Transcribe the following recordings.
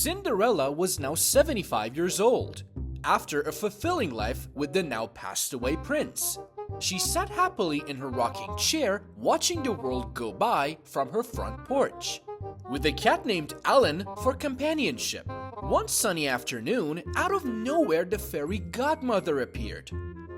Cinderella was now 75 years old, after a fulfilling life with the now passed away prince. She sat happily in her rocking chair, watching the world go by from her front porch, with a cat named Alan for companionship. One sunny afternoon, out of nowhere the fairy godmother appeared.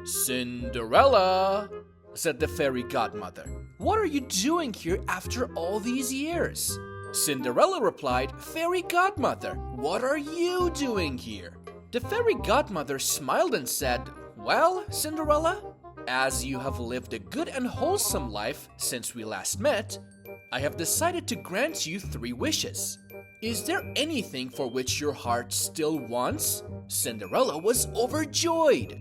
"Cinderella," said the fairy godmother, "what are you doing here after all these years?" Cinderella replied, "Fairy godmother, what are you doing here?" The fairy godmother smiled and said, "Well, Cinderella, as you have lived a good and wholesome life since we last met, I have decided to grant you 3 wishes. Is there anything for which your heart still wants?" Cinderella was overjoyed,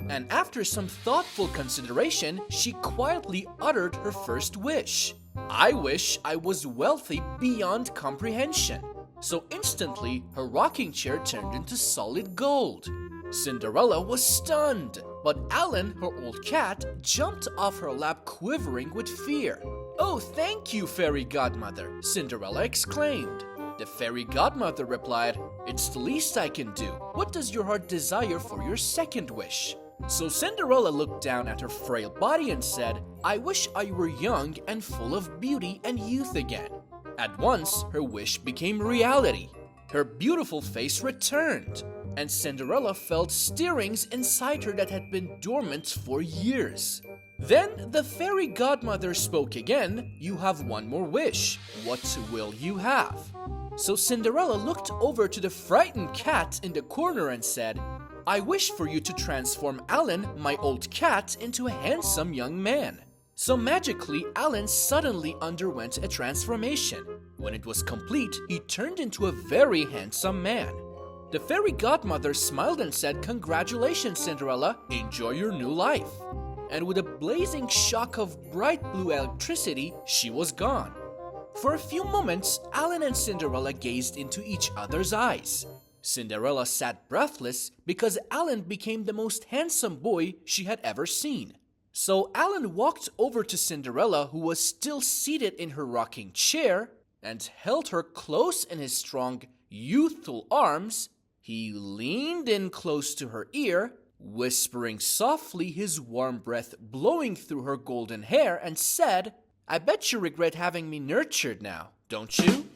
and after some thoughtful consideration, she quietly uttered her first wish. "I wish I was wealthy beyond comprehension." So instantly, her rocking chair turned into solid gold. Cinderella was stunned, but Alan, her old cat, jumped off her lap quivering with fear. "Oh, thank you, fairy godmother," Cinderella exclaimed. The fairy godmother replied, "It's the least I can do. What does your heart desire for your second wish?" So Cinderella looked down at her frail body and said, "I wish I were young and full of beauty and youth again." At once, her wish became reality. Her beautiful face returned, and Cinderella felt stirrings inside her that had been dormant for years. Then the fairy godmother spoke again. "You have one more wish. What will you have?" So Cinderella looked over to the frightened cat in the corner and said, "I wish for you to transform Alan, my old cat, into a handsome young man." So magically, Alan suddenly underwent a transformation. When it was complete, he turned into a very handsome man. The fairy godmother smiled and said, "Congratulations, Cinderella, enjoy your new life." And with a blazing shock of bright blue electricity, she was gone. For a few moments, Alan and Cinderella gazed into each other's eyes. Cinderella sat breathless because Alan became the most handsome boy she had ever seen. So Alan walked over to Cinderella, who was still seated in her rocking chair, and held her close in his strong, youthful arms. He leaned in close to her ear, whispering softly, his warm breath blowing through her golden hair, and said, "I bet you regret having me nurtured now, don't you?"